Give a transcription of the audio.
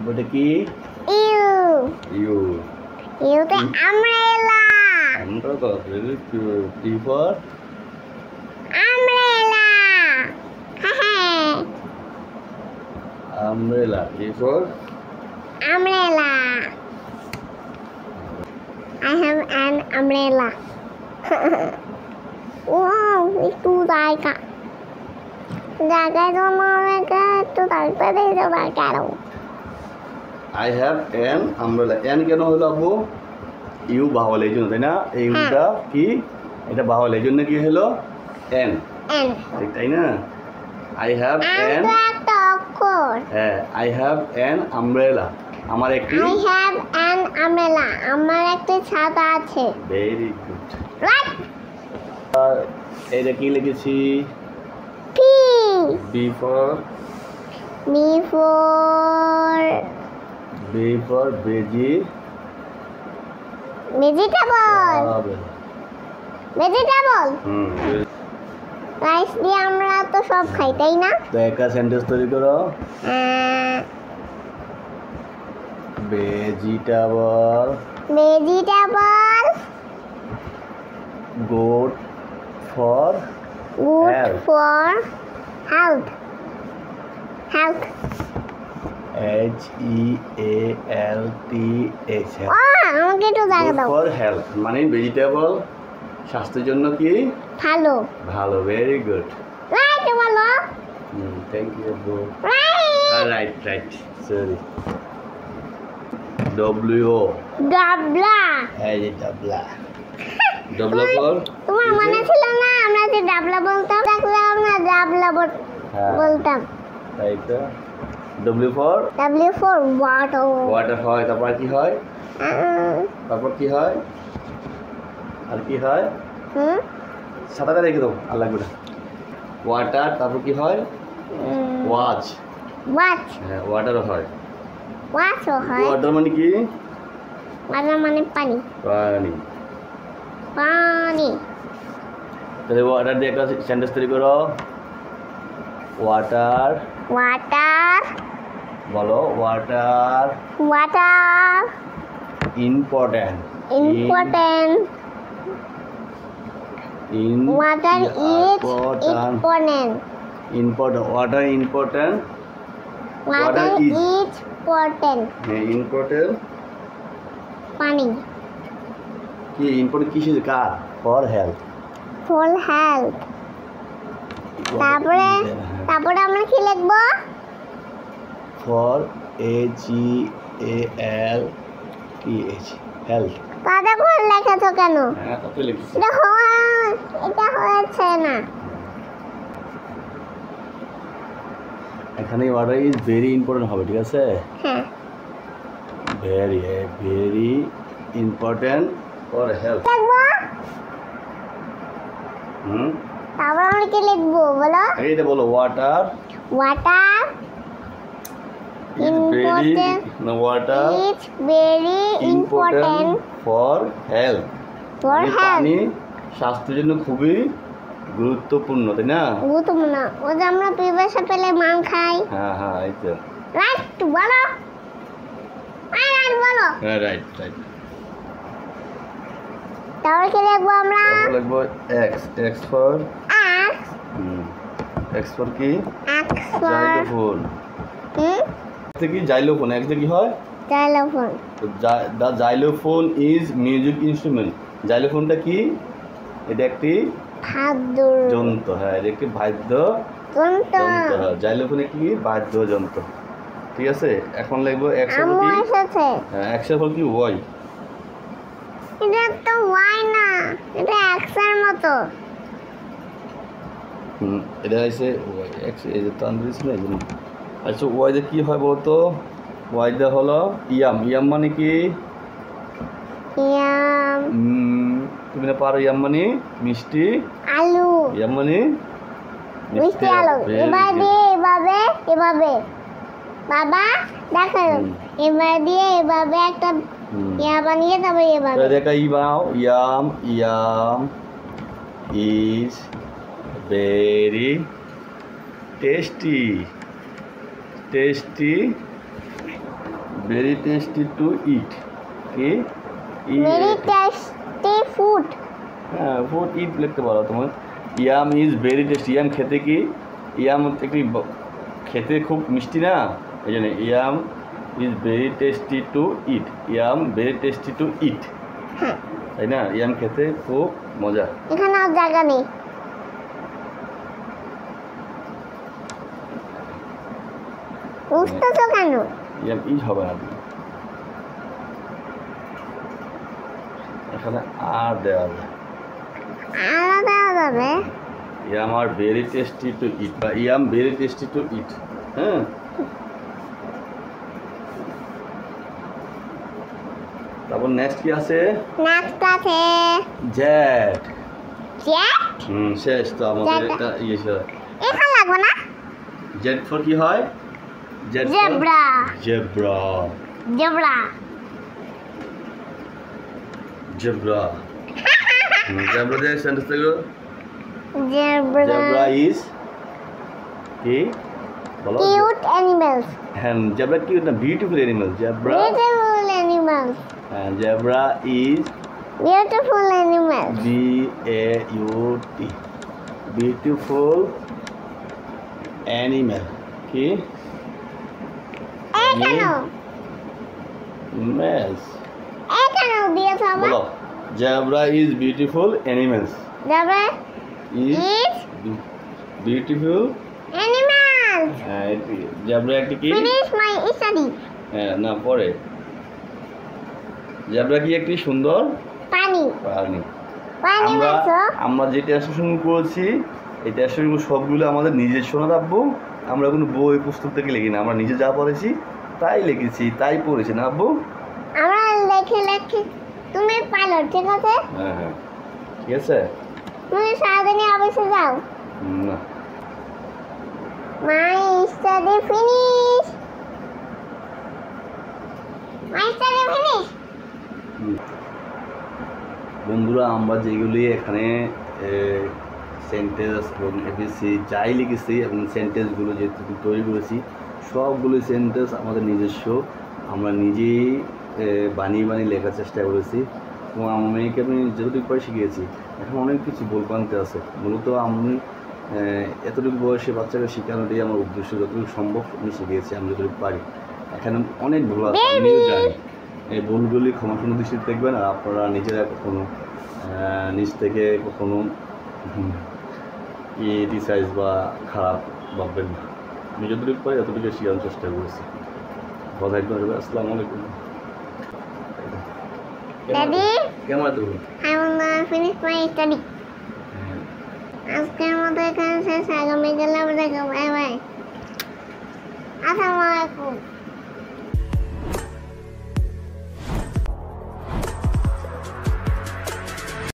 বলতে কি you you ইউতে umbrella আমরা তো টি ফর আমব্রেলা হ্যাঁ umbrella T for umbrella. I have an umbrella. Wow, itu জায়গা জায়গায় তোমাকে একটু থাকতে দিতে পারো। I have an umbrella. N কেন হলো আপু? ইউ বাহুল এই জন্য তাই না? এই ইউটা কি? এটা বাহুল এই জন্য কি হলো? N. N. ঠিক তাই না? I have an. একটা অক্ষর। হ্যাঁ, I have an umbrella. আমার একটি I have an umbrella. আমার একটি ছাতা আছে। Very good. Right. এটা কি লিখেছি? P. B for B for vegetable. Vegetable. Rice দিয়ে আমরা তো সব খাই তাই না? তো একটা সেন্টেন্স তৈরি করো। vegetable good for health HEALTH আমাকে একটু জায়গা দাও for health মানে ভেজিটেবল স্বাস্থ্যের জন্য কি ভালো ভালো ভেরি গুড রাইট বলো thank you bro right right sorry W ডাবলা এই যে ডাবলা ডাবলা ফর তোমার মনে ছিল না আমরা যে ডাবলা বলতাম দেখলাম আমরা ডাবলা বলতাম তাই তো W for ওয়াটার হয় তারপর কি হয় তারপর কি হয় আর কি হয় সাদাটা রেখে দাও আর লাগবে না ওয়াটার তারপর কি হয় ওয়াচ হ্যাঁ ওয়াটারও হয় ওয়াটার মানে কি ওয়াটার মানে পানি তাহলে ওয়াটার দিয়ে একটা সেন্টেন্স তৈরি করো ওয়াটার বলো water important water is important water important পানি কি ইম্পর্টেন্ট কিসের কার ফর হেলথ তারপরে আমরা কি লিখবো ফর HEALTH হেলথ কাদা করে লেখাছো কেন হ্যাঁ তাতে লিখছি এটা হয়েছে না এখানে ওয়াটার ইজ ভেরি ইম্পর্টেন্ট হবে ঠিক আছে হ্যাঁ ভেরি ইম্পর্টেন্ট ফর হেলথ তারপর আমরা কি লিখবো বলো এইটা বলো water is very important for health পানি স্বাস্থ্যের জন্য খুবই গুরুত্বপূর্ণ তাই না গুরুত্বপূর্ণ ও যে আমরা পিপাসা পেলে মাং খাই হ্যাঁ এই তো রাইট বলো রাইট তাহলে কি লিখবো আমরা লিখবো x for কি জাইলোফোন কি জাইলোফোন x কি হয় xylophone the xylophone is music instrument জাইলোফোনটা কি এটা একটি যন্ত্র হ্যাঁ এটা একটি বাদ্যযন্ত্র জাইলোফোন একটি বাদ্যযন্ত্র ঠিক আছে এখন লিখবো x এর কি x এর কি y এটা তো y না এটা x এর মতো এটা আছে y x এই যে তানবিস না এই আচ্ছা y দে কি হয় বলতো y দে হলো ইয়াম মানে কি তুমি না পারো ইয়াম মানে মিষ্টি আলু ইয়াম মানে মিষ্টি আলু এভাবে বাবা দেখো এবার দিয়ে এভাবে একটা ইয়া বানিয়ে তবে এভাবে দেখা yam is very tasty very tasty to eat. কি very tasty food. হ্যাঁ ফুড ইট লিখতে পারো তোমার। Yum is very tasty. Yum খেতে কি, ইয়াম একটি খেতে খুব মিষ্টি না, এই জন্য yam is very tasty to eat. Yam very tasty to eat, তাই না? ইয়াম খেতে খুব মজা। এখানে আর জায়গা নেই। বুঝতেছো কেন? ইয়াম ইজ হবে না, এখানে আর দেওয়া যায়, আর দেওয়া যাবে। Yam are very tasty to eat বা yam very tasty to eat. হ্যাঁ, তারপর নেক্সট কি আছে? নেক্সট আছে জেট। জেট? শেষ তো আমাদের এটা ইয়ে শেষ। এখানে লাগবে না? জেট ফর কি হয়? Z zebra. Zebra. Zebra. Zebra. Zebra দিয়ে সেন্টেন্স দেখো। জেব্রা। জেব্রা ইজ কি বলো? Cute animals. হ্যাঁ, জেব্রা কিউট না, beautiful animal. Zebra beautiful animals. হ্যাঁ, zebra is beautiful animals. B A U T, beautiful animal. কি এখানে মেলস এখানে দিয়েছ বাবা। বলো, zebra is beautiful animals. Zebra is beautiful animals. হ্যাঁ, জেব্রা একটি কি? Finish my study. হ্যাঁ, না পরে জেব্রা কি একটি সুন্দর পানি। প্রাণী। পানি মাছ। আমরা যে টেস্টেশন করেছি, এই টেস্টেশন সবগুলো আমাদের নিজস্ব না আব্বু, আমরা কোনো বই পুস্তক থেকে লিখি না, আমরা নিজে যা পড়েছি তাই লিখেছি, তাই পড়েছি না আব্বু? আমরা লেখে লেখে তুমি পাইলট, ঠিক আছে? হ্যাঁ হ্যাঁ, ঠিক আছে। তুমি সারাদিনে অফিসে যাও। না, my study finish. My study finish. বন্ধুরা, আমরা যেগুলি এখানে সেন্টেন্স এবং এবিসি যাই লিখেছি এবং সেন্টেন্সগুলো যেটুকু তৈরি করেছি, সবগুলো সেন্টেন্স আমাদের নিজস্ব, আমরা নিজেই বানিয়ে বানিয়ে লেখার চেষ্টা করেছি এবং আমার মেয়েকে আমি যতটুকু পরে শিখিয়েছি। এখন অনেক কিছু বলপান্তে আছে, মূলত আমি এতটুকু বয়সে বাচ্চাকে শেখানোটাই আমার উদ্দেশ্য, যতটুকু সম্ভব আমি শিখিয়েছি, আমি যতটুকু পারি। এখানে অনেক ভুল আছে, আমিও জানি। এই ভুলগুলি ক্ষমাসুন্দর দৃষ্টিতে দেখবেন, আর আপনারা নিজেরা কখনো নিজ থেকে কখনো ক্রিটিসাইজ বা খারাপ ভাববেন না। আমি যতটুকু পারি ততটুকু শেখানোর চেষ্টা করেছি। কথা একদম। আসসালামু আলাইকুম। Daddy, কেমন আছো? I wanna finish my study. আজকের মতো এখানে শেষ, আগামী কাল আবার দেখা। Bye bye. আসসালামু আলাইকুম।